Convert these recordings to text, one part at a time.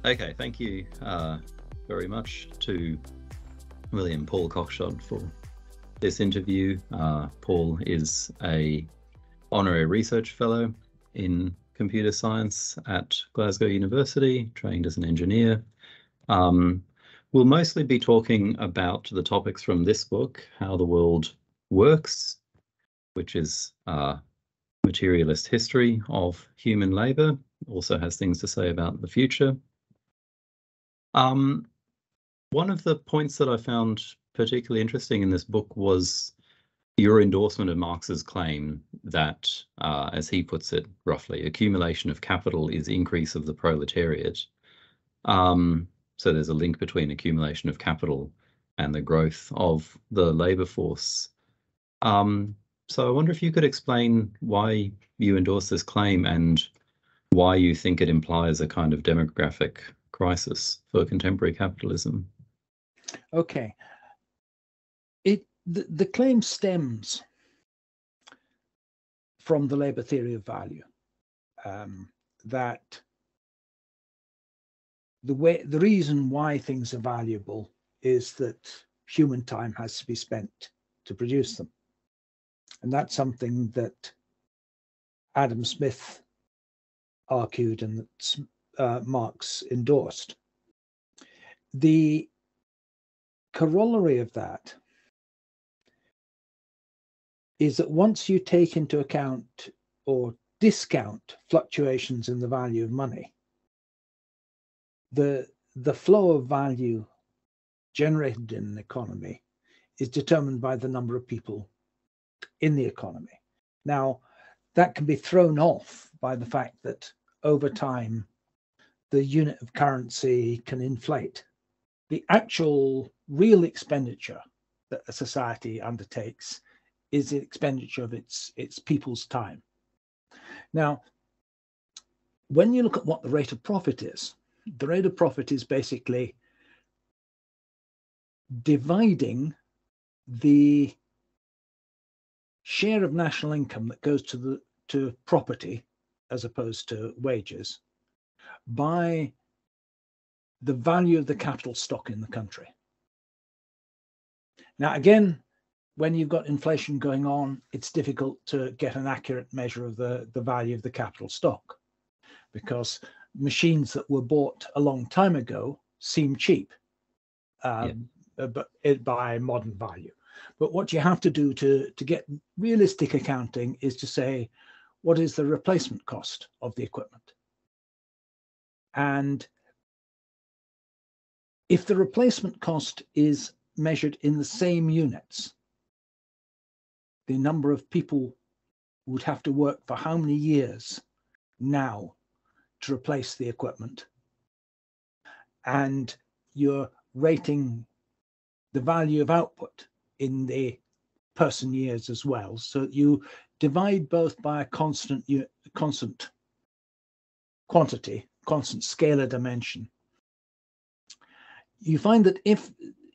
Okay, thank you very much to William Paul Cockshott for this interview. Paul is a honorary research fellow in computer science at Glasgow University, trained as an engineer. We'll mostly be talking about the topics from this book, How the World Works, which is materialist history of human labor, also has things to say about the future. One of the points that I found particularly interesting in this book was your endorsement of Marx's claim that, as he puts it roughly, accumulation of capital is increase of the proletariat. So there's a link between accumulation of capital and the growth of the labor force. So I wonder if you could explain why you endorse this claim and why you think it implies a kind of demographic crisis for contemporary capitalism. Okay. The claim stems from the labor theory of value, that the reason why things are valuable is that human time has to be spent to produce them. And that's something that Adam Smith argued and that Marx endorsed. The corollary of that is that once you take into account or discount fluctuations in the value of money, the flow of value generated in an economy is determined by the number of people in the economy. Now, that can be thrown off by the fact that over time, the unit of currency can inflate. The actual real expenditure that a society undertakes is the expenditure of its people's time. Now, when you look at what the rate of profit is, the rate of profit is basically dividing the share of national income that goes to property as opposed to wages by the value of the capital stock in the country. Now, again, when you've got inflation going on, it's difficult to get an accurate measure of the value of the capital stock, because machines that were bought a long time ago seem cheap, but by modern value. But what you have to do to get realistic accounting is to say, what is the replacement cost of the equipment? And if the replacement cost is measured in the same units, the number of people would have to work for how many years now to replace the equipment, and you're rating the value of output in the person years as well, so you divide both by a constant quantity, constant scalar dimension. You find that if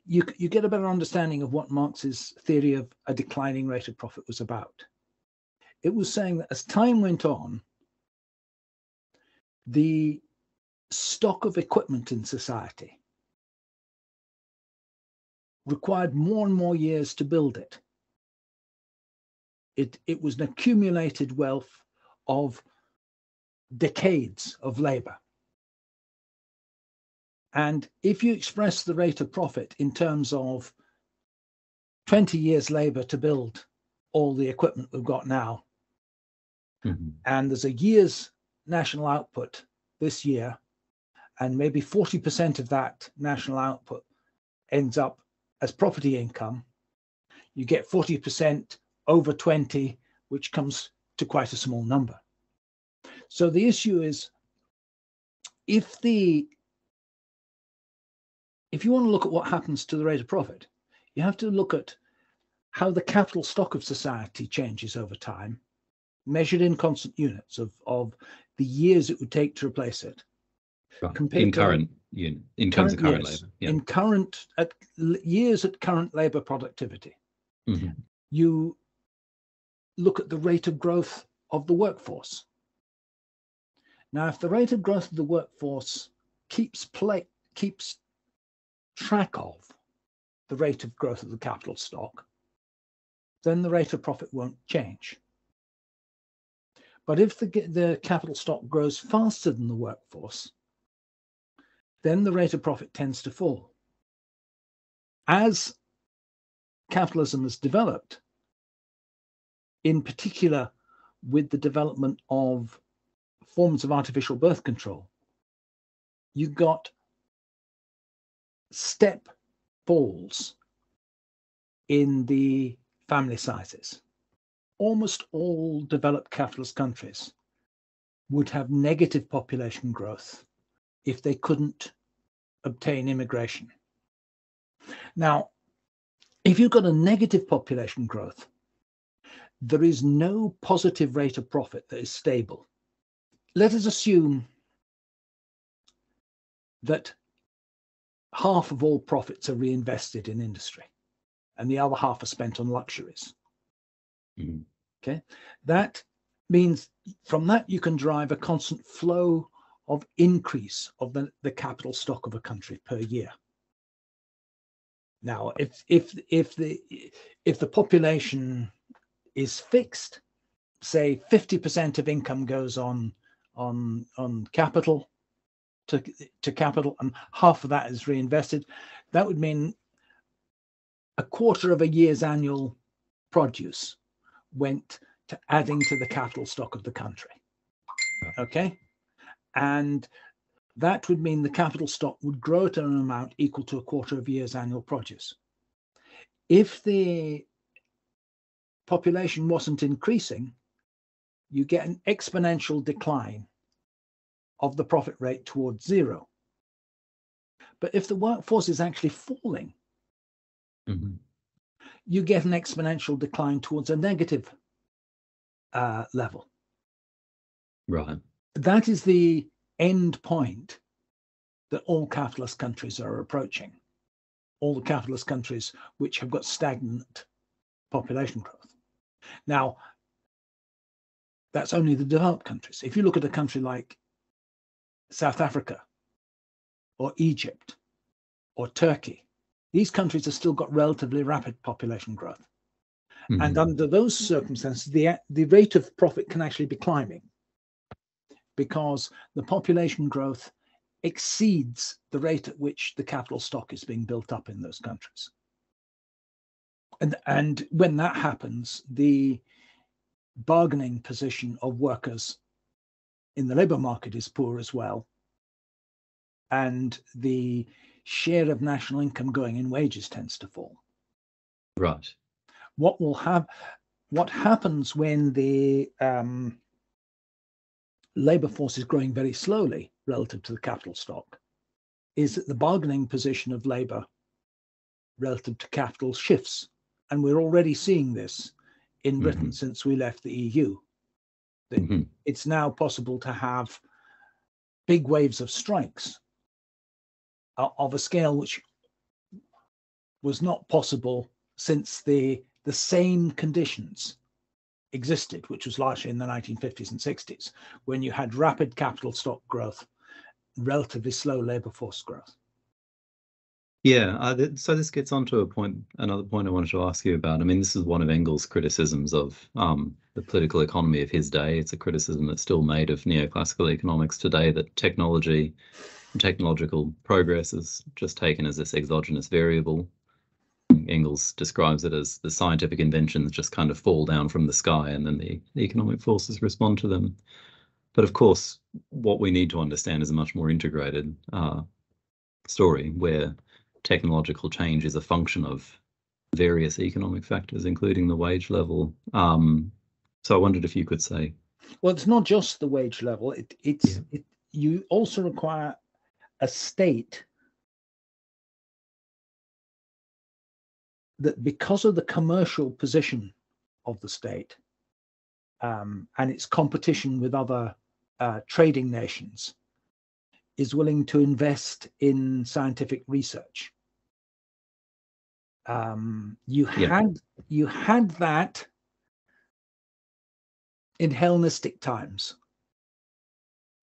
you get a better understanding of what Marx's theory of a declining rate of profit was about. It was saying that as time went on, the stock of equipment in society required more and more years to build it. It was an accumulated wealth of decades of labor. And if you express the rate of profit in terms of 20 years labor to build all the equipment we've got now, and there's a year's national output this year, and maybe 40% of that national output ends up as property income, you get 40% over 20, which comes to quite a small number. So the issue is, if you want to look at what happens to the rate of profit, you have to look at how the capital stock of society changes over time, measured in constant units of the years it would take to replace it. Right. In terms of current years, labour. Yeah. In years at current labour productivity. You look at the rate of growth of the workforce. Now, if the rate of growth of the workforce keeps track of the rate of growth of the capital stock, then the rate of profit won't change. But if the capital stock grows faster than the workforce, then the rate of profit tends to fall. As capitalism has developed, in particular with the development of forms of artificial birth control, you got step falls in the family sizes. Almost all developed capitalist countries would have negative population growth if they couldn't obtain immigration. Now, if you've got a negative population growth, there is no positive rate of profit that is stable. Let us assume that half of all profits are reinvested in industry and the other half are spent on luxuries. Mm-hmm. Okay, that means from that you can drive a constant flow of increase of the capital stock of a country per year. Now, if the population is fixed, say 50% of income goes on capital to capital, and half of that is reinvested, that would mean a quarter of a year's annual produce went to adding to the capital stock of the country. Okay, and that would mean the capital stock would grow at an amount equal to a quarter of a year's annual produce. If the population wasn't increasing, you get an exponential decline of the profit rate towards zero. But if the workforce is actually falling, Mm-hmm. you get an exponential decline towards a negative level. Right. That is the end point that all capitalist countries are approaching. All the capitalist countries which have got stagnant population growth. Now, that's only the developed countries. If you look at a country like South Africa or Egypt or Turkey, these countries have still got relatively rapid population growth. Mm-hmm. And under those circumstances, the rate of profit can actually be climbing because the population growth exceeds the rate at which the capital stock is being built up in those countries. And when that happens, the bargaining position of workers in the labor market is poor as well. And the share of national income going in wages tends to fall. Right. What happens when the labor force is growing very slowly relative to the capital stock is that the bargaining position of labor relative to capital shifts. And we're already seeing this in Britain Mm-hmm. since we left the EU. Mm-hmm. It's now possible to have big waves of strikes of a scale which was not possible since the same conditions existed, which was largely in the 1950s and 60s, when you had rapid capital stock growth, relatively slow labor force growth. Yeah, so this gets onto another point I wanted to ask you about. I mean, this is one of Engels' criticisms of the political economy of his day. It's a criticism that's still made of neoclassical economics today, that technological progress is just taken as this exogenous variable. Engels describes it as the scientific inventions just kind of fall down from the sky and then the economic forces respond to them. But of course, what we need to understand is a much more integrated story where technological change is a function of various economic factors, including the wage level. So I wondered if you could say. Well, it's not just the wage level. You also require a state that, because of the commercial position of the state and its competition with other trading nations, is willing to invest in scientific research. You had that in Hellenistic times,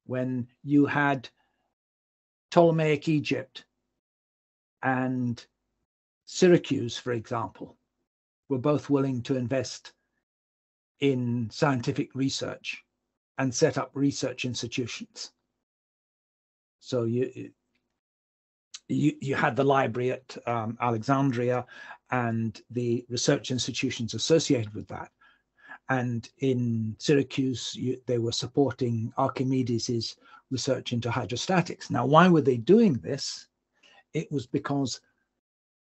when you had Ptolemaic Egypt and Syracuse, for example, were both willing to invest in scientific research and set up research institutions. So you had the library at Alexandria and the research institutions associated with that. And in Syracuse, they were supporting Archimedes' research into hydrostatics. Now, why were they doing this? It was because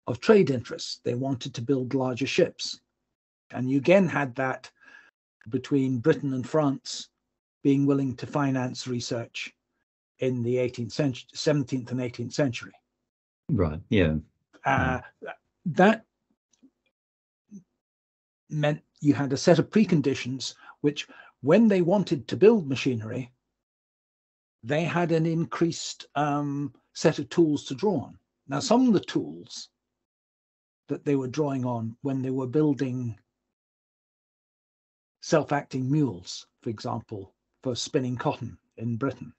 of trade interests. They wanted to build larger ships. And you again had that between Britain and France being willing to finance research in the 18th century, 17th and 18th century. Right, yeah. That meant you had a set of preconditions which, when they wanted to build machinery, they had an increased set of tools to draw on. Now, some of the tools that they were drawing on when they were building self-acting mules, for example, for spinning cotton in Britain,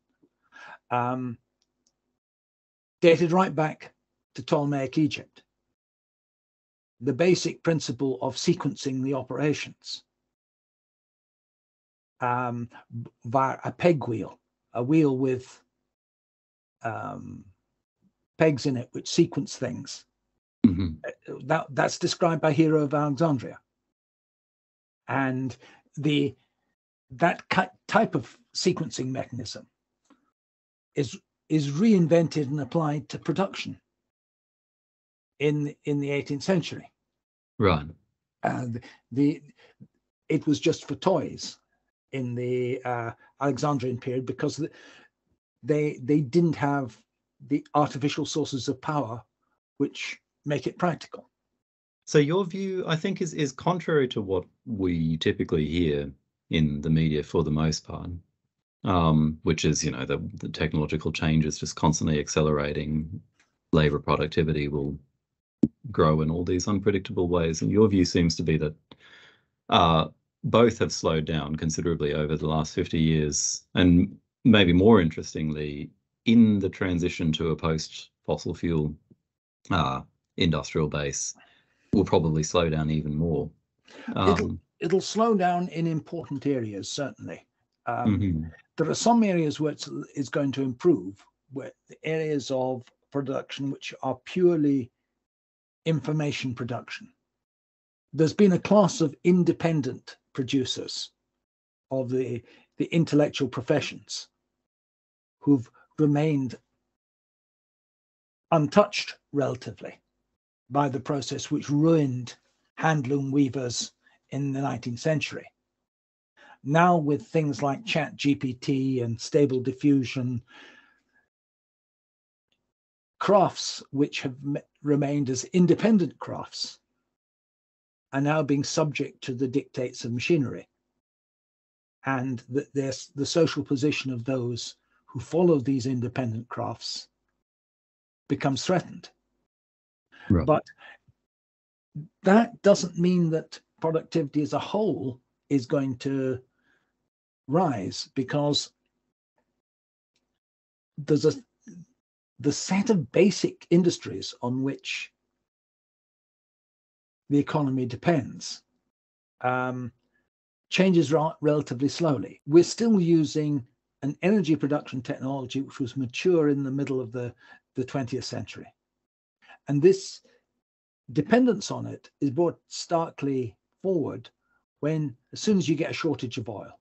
dated right back to Ptolemaic Egypt. The basic principle of sequencing the operations via a peg wheel, a wheel with pegs in it which sequence things. Mm-hmm. That's described by Hero of Alexandria. And that type of sequencing mechanism is reinvented and applied to production in the 18th century. Right. It was just for toys in the Alexandrian period because they didn't have the artificial sources of power which make it practical. So your view, I think, is contrary to what we typically hear in the media for the most part, which is, the technological change is just constantly accelerating. Labor productivity will grow in all these unpredictable ways. And your view seems to be that both have slowed down considerably over the last 50 years. And maybe more interestingly, in the transition to a post-fossil fuel industrial base, will probably slow down even more. It'll slow down in important areas, certainly. Mm-hmm. There are some areas where it's going to improve, where the areas of production which are purely information production. There's been a class of independent producers of the intellectual professions who've remained untouched relatively by the process which ruined handloom weavers in the 19th century. Now, with things like ChatGPT and stable diffusion, crafts which have remained as independent crafts are now being subject to the dictates of machinery. And the social position of those who follow these independent crafts becomes threatened. Right. But that doesn't mean that productivity as a whole is going to rise, because there's the set of basic industries on which the economy depends changes relatively slowly. We're still using an energy production technology which was mature in the middle of the 20th century. And this dependence on it is brought starkly forward as soon as you get a shortage of oil.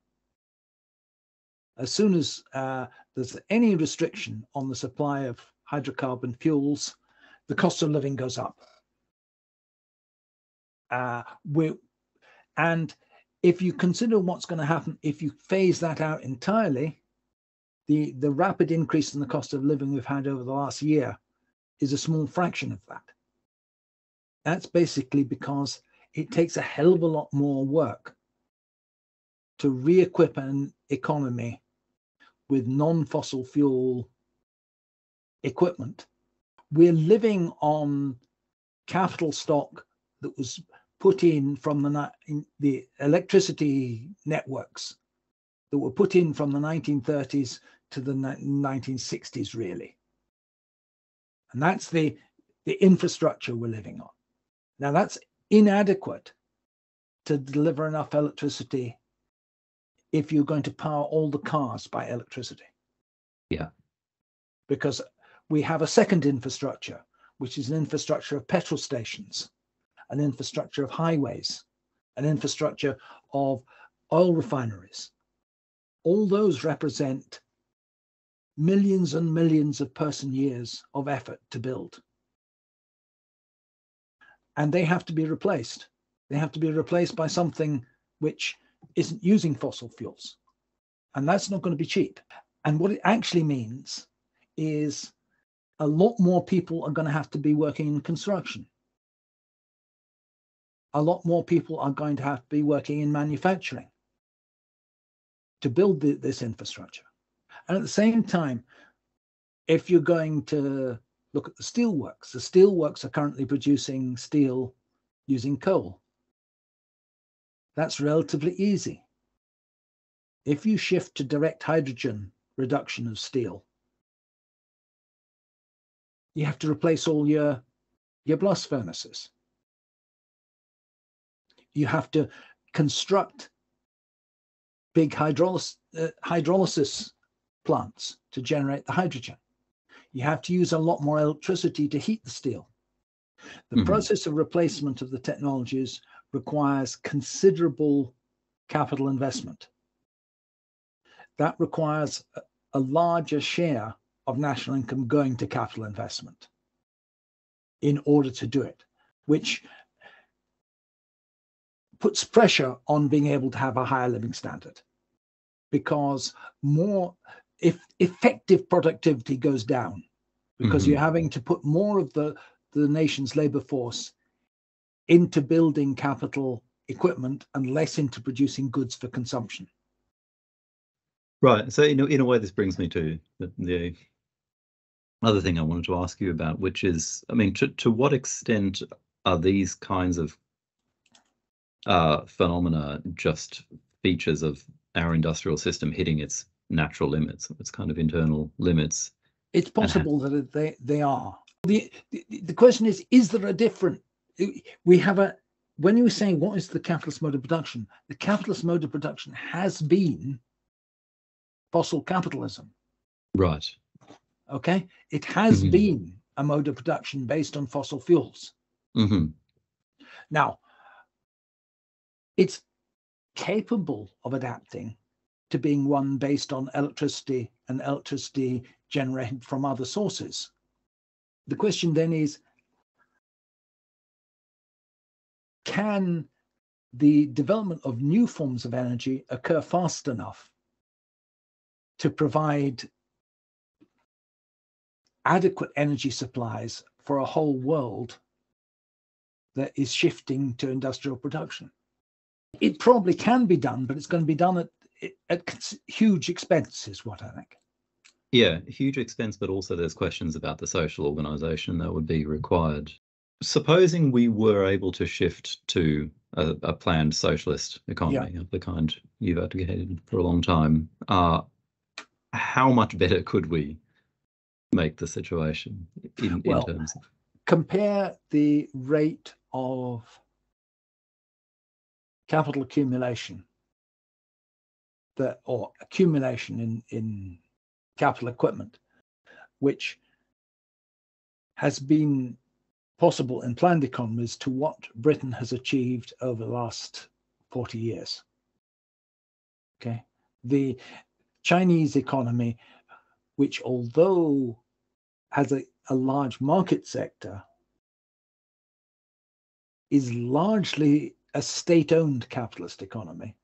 As soon as there's any restriction on the supply of hydrocarbon fuels, the cost of living goes up. And if you consider what's going to happen if you phase that out entirely, the rapid increase in the cost of living we've had over the last year is a small fraction of that. That's basically because it takes a hell of a lot more work to re-equip an economy with non-fossil fuel equipment. We're living on capital stock that was put in from the electricity networks that were put in from the 1930s to the 1960s, really. And that's the infrastructure we're living on. Now, that's inadequate to deliver enough electricity if you're going to power all the cars by electricity. Yeah. Because we have a second infrastructure, which is an infrastructure of petrol stations, an infrastructure of highways, an infrastructure of oil refineries. All those represent millions and millions of person years of effort to build. And they have to be replaced. They have to be replaced by something which isn't using fossil fuels. And that's not going to be cheap. And what it actually means is a lot more people are going to have to be working in construction. A lot more people are going to have to be working in manufacturing to build this infrastructure. And at the same time, if you're going to look at the steelworks are currently producing steel using coal. That's relatively easy. If you shift to direct hydrogen reduction of steel, you have to replace all your blast furnaces. You have to construct big hydrolysis plants to generate the hydrogen. You have to use a lot more electricity to heat the steel. The process of replacement of the technologies requires considerable capital investment. That requires a larger share of national income going to capital investment in order to do it, which puts pressure on being able to have a higher living standard, because if effective productivity goes down, because you're having to put more of the nation's labor force into building capital equipment and less into producing goods for consumption. Right. So in a way, this brings me to the other thing I wanted to ask you about, which is, I mean, to what extent are these kinds of phenomena just features of our industrial system hitting its natural limits, its kind of internal limits? It's possible that they are. The question is there a different? We have when you were saying what is the capitalist mode of production, the capitalist mode of production has been fossil capitalism. Right. Okay. It has been a mode of production based on fossil fuels. Now, it's capable of adapting to being one based on electricity and electricity generated from other sources. The question then is, can the development of new forms of energy occur fast enough to provide adequate energy supplies for a whole world that is shifting to industrial production? It probably can be done, but it's going to be done at huge expense, is what I think. Yeah, huge expense, but also there's questions about the social organization that would be required. Supposing we were able to shift to a planned socialist economy of the kind you've advocated for a long time, how much better could we make the situation in terms of? Compare the rate of capital accumulation or accumulation in capital equipment, which has been possible in planned economies, to what Britain has achieved over the last 40 years. Okay, the Chinese economy, which although has a large market sector, is largely a state-owned capitalist economy,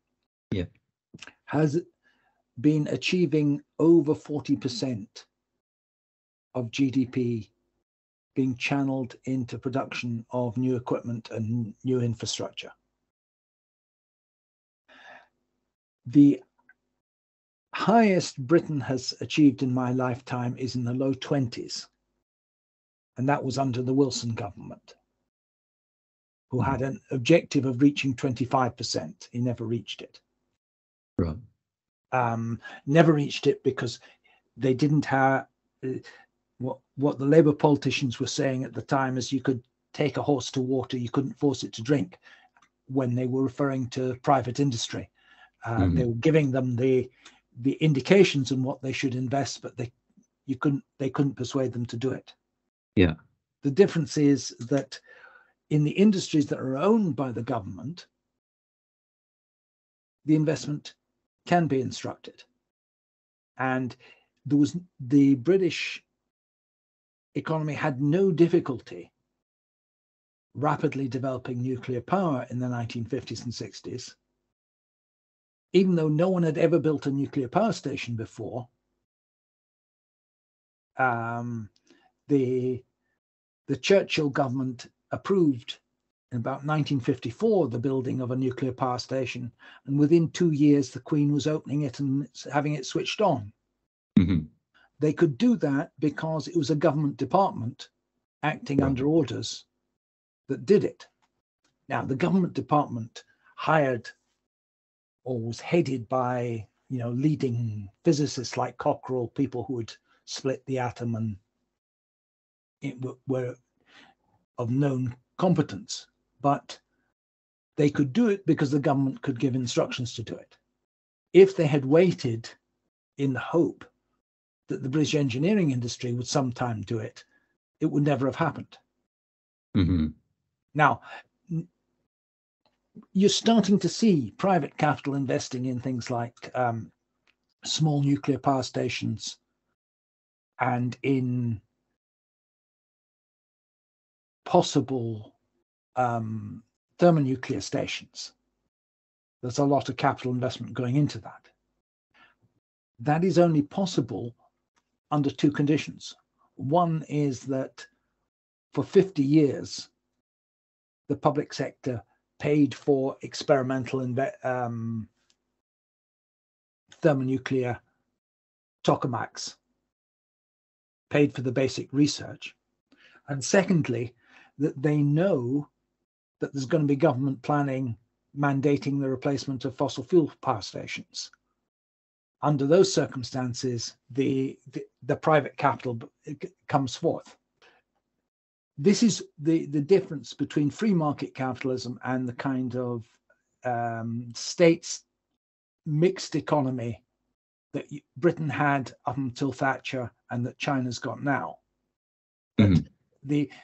has been achieving over 40% of GDP being channeled into production of new equipment and new infrastructure. The highest Britain has achieved in my lifetime is in the low 20s. And that was under the Wilson government, who had an objective of reaching 25%. He never reached it. Right. Never reached it because they didn't have what the Labour politicians were saying at the time is you could take a horse to water, you couldn't force it to drink, when they were referring to private industry. They were giving them the indications on what they should invest, but they couldn't persuade them to do it. Yeah. The difference is that in the industries that are owned by the government, the investment can be instructed. And the British economy had no difficulty rapidly developing nuclear power in the 1950s and 60s. Even though no one had ever built a nuclear power station before, the Churchill government approved in about 1954 the building of a nuclear power station, and within 2 years the Queen was opening it and having it switched on. They could do that because it was a government department acting under orders that did it. Now, the government department hired or was headed by, leading physicists like Cockerell, people who had split the atom and were of known competence, but they could do it because the government could give instructions to do it. If they had waited in the hope that the British engineering industry would sometime do it, it would never have happened. Now, you're starting to see private capital investing in things like small nuclear power stations and in possible thermonuclear stations. There's a lot of capital investment going into that. That is only possible under two conditions. One is that for 50 years, the public sector paid for experimental thermonuclear tokamaks, paid for the basic research. And secondly, that they know that there's going to be government planning mandating the replacement of fossil fuel power stations. Under those circumstances, the private capital comes forth. This is the difference between free market capitalism and the kind of states mixed economy that Britain had up until Thatcher and that China's got now.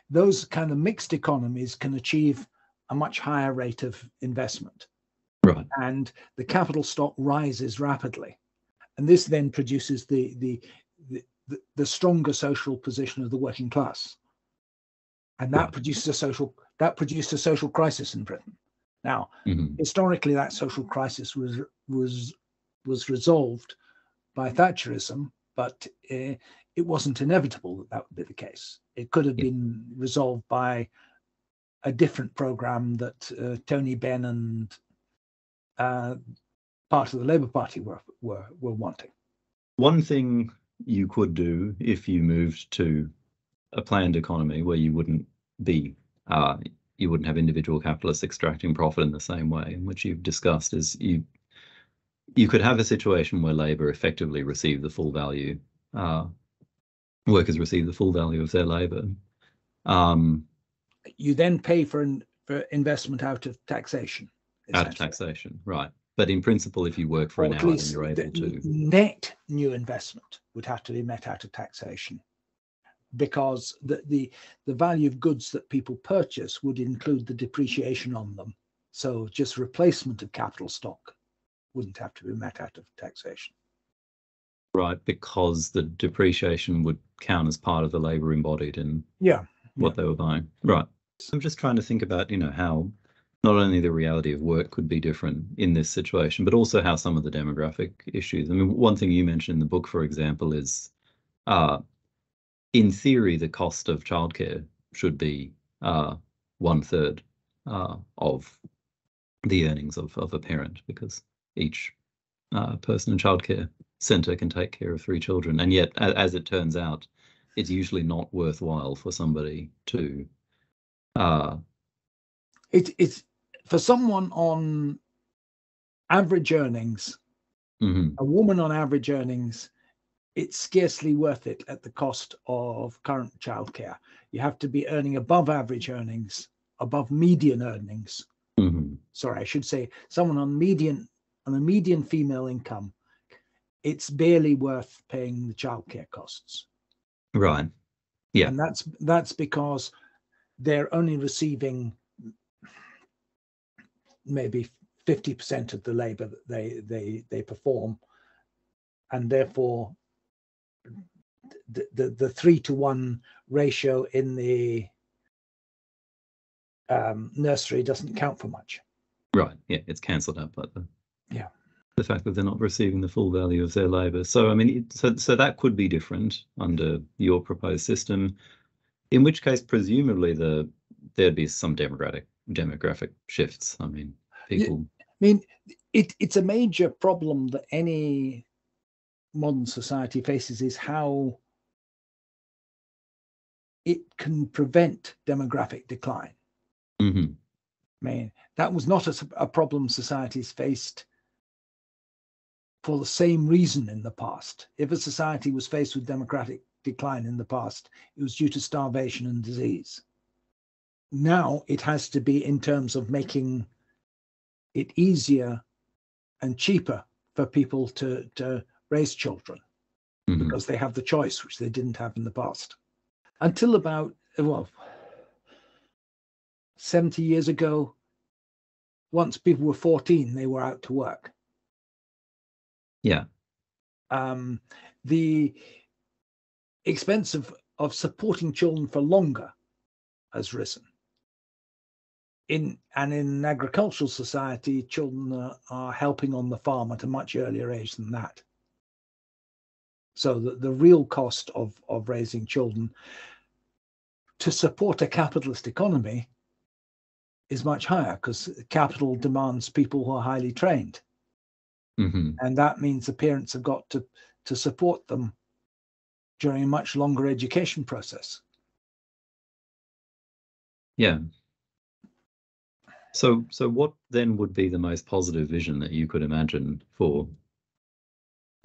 Those kind of mixed economies can achieve a much higher rate of investment. Right. And the capital stock rises rapidly. And this then produces the stronger social position of the working class. And that produced a social crisis in Britain. Now, historically, that social crisis was resolved by Thatcherism, but it wasn't inevitable that would be the case. It could have been resolved by a different program that Tony Benn and part of the Labour Party were wanting. One thing you could do if you moved to a planned economy where you wouldn't have individual capitalists extracting profit in the same way, which you've discussed, is you could have a situation where Labour effectively receive the full value, workers receive the full value of their labour. You then pay for investment out of taxation. Out of taxation, right. But in principle, if you work for an hour, then you're able to. Net new investment would have to be met out of taxation, because the value of goods that people purchase would include the depreciation on them. So just replacement of capital stock wouldn't have to be met out of taxation. Right, because the depreciation would count as part of the labour embodied in what they were buying. Right. So I'm just trying to think about, how not only the reality of work could be different in this situation, but also how some of the demographic issues. I mean, one thing you mentioned in the book, for example, is in theory, the cost of childcare should be 1/3 of the earnings of a parent, because each person in childcare centre can take care of 3 children. And yet, as it turns out, it's usually not worthwhile for somebody to. It's for someone on average earnings, a woman on average earnings, it's scarcely worth it at the cost of current childcare. You have to be earning above average earnings, above median earnings. Sorry, I should say someone on a median female income. It's barely worth paying the childcare costs. Right. Yeah. And that's because they're only receiving maybe 50% of the labor that they perform, and therefore the 3-to-1 ratio in the nursery doesn't count for much. Right. Yeah, it's cancelled out by the fact that they're not receiving the full value of their labour. So I mean, so that could be different under your proposed system. In which case, presumably there'd be some demographic shifts. I mean, people. I mean, it's a major problem that any modern society faces, is how it can prevent demographic decline. I mean, that was not a problem societies faced for the same reason in the past. If a society was faced with demographic decline in the past, it was due to starvation and disease. Now it has to be in terms of making it easier and cheaper for people to raise children, because they have the choice, which they didn't have in the past. Until about, 70 years ago, once people were 14, they were out to work. Yeah. The expense of supporting children for longer has risen. In an agricultural society, children are helping on the farm at a much earlier age than that. So the real cost of raising children to support a capitalist economy is much higher, because capital demands people who are highly trained. And that means the parents have got to support them during a much longer education process. Yeah. So what then would be the most positive vision that you could imagine for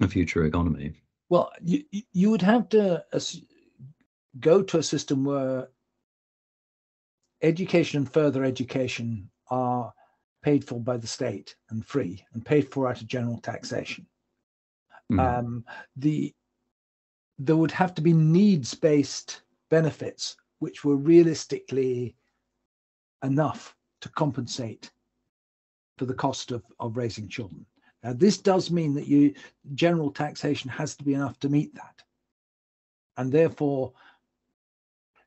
a future economy? Well, you would have to go to a system where education and further education are paid for by the state and free and paid for out of general taxation. There would have to be needs-based benefits which were realistically enough to compensate for the cost of raising children. Now, this does mean that general taxation has to be enough to meet that. And therefore,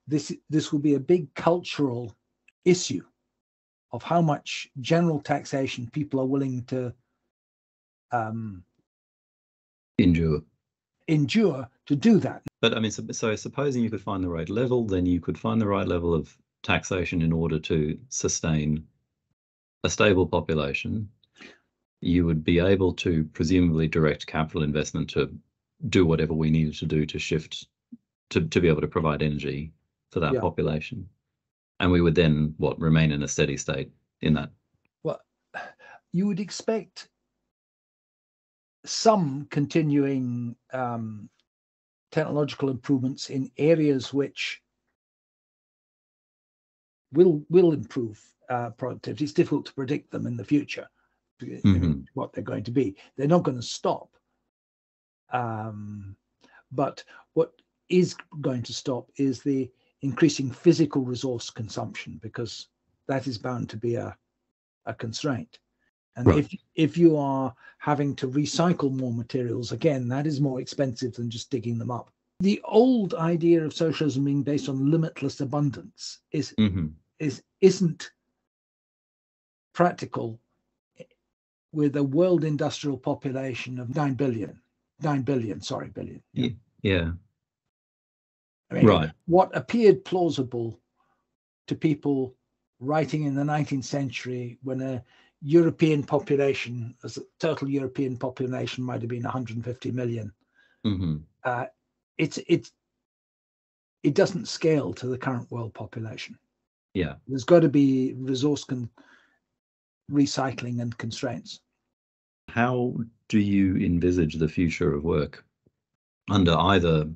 this will be a big cultural issue of how much general taxation people are willing to endure to do that. But I mean, so supposing you could find the right level, then you could find the right level of taxation in order to sustain a stable population. You would be able to presumably direct capital investment to do whatever we needed to do to shift to be able to provide energy for that population. And we would then, remain in a steady state in that? Well, you would expect some continuing technological improvements in areas which will improve productivity. It's difficult to predict them in the future, what they're going to be. They're not going to stop. But what is going to stop is the increasing physical resource consumption, because that is bound to be a constraint. And if you are having to recycle more materials, again, that is more expensive than just digging them up. The old idea of socialism being based on limitless abundance isn't practical with a world industrial population of 9 billion. Yeah. I mean, what appeared plausible to people writing in the 19th century, when a European population, as a total European population, might have been 150 million. It doesn't scale to the current world population. Yeah, there's got to be resource recycling and constraints. How do you envisage the future of work? under either,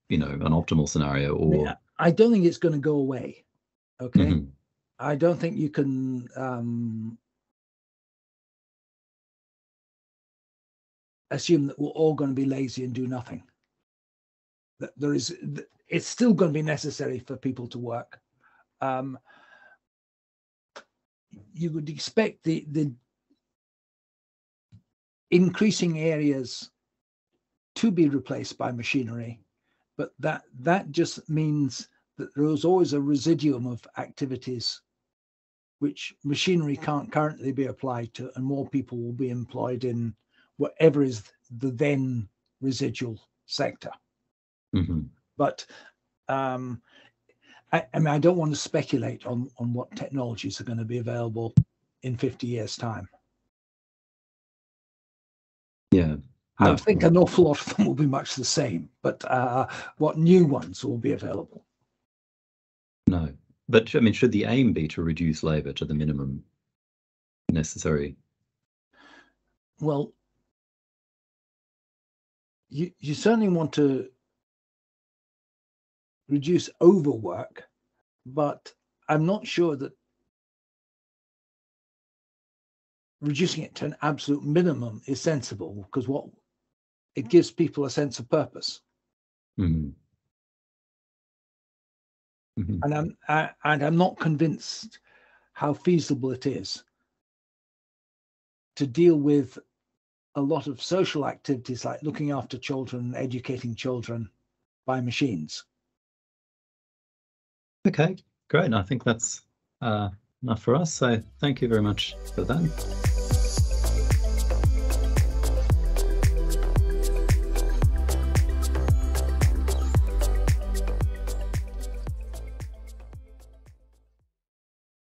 you know, an optimal scenario or. I don't think it's going to go away. Okay. Mm-hmm. I don't think you can assume that we're all going to be lazy and do nothing. That it's still going to be necessary for people to work. You would expect the increasing areas to be replaced by machinery, but that just means that there is always a residuum of activities which machinery can't currently be applied to, and more people will be employed in whatever is the then residual sector. Mm-hmm. But I mean, I don't want to speculate on what technologies are going to be available in 50 years' time. Yeah. I think an awful lot of them will be much the same, but what new ones will be available? No. But I mean, should the aim be to reduce labour to the minimum necessary? Well, you certainly want to reduce overwork, but I'm not sure that reducing it to an absolute minimum is sensible, because it gives people a sense of purpose. Mm-hmm. Mm-hmm. And I'm not convinced how feasible it is to deal with a lot of social activities like looking after children, educating children by machines. Okay, great. I think that's enough for us. So thank you very much for that.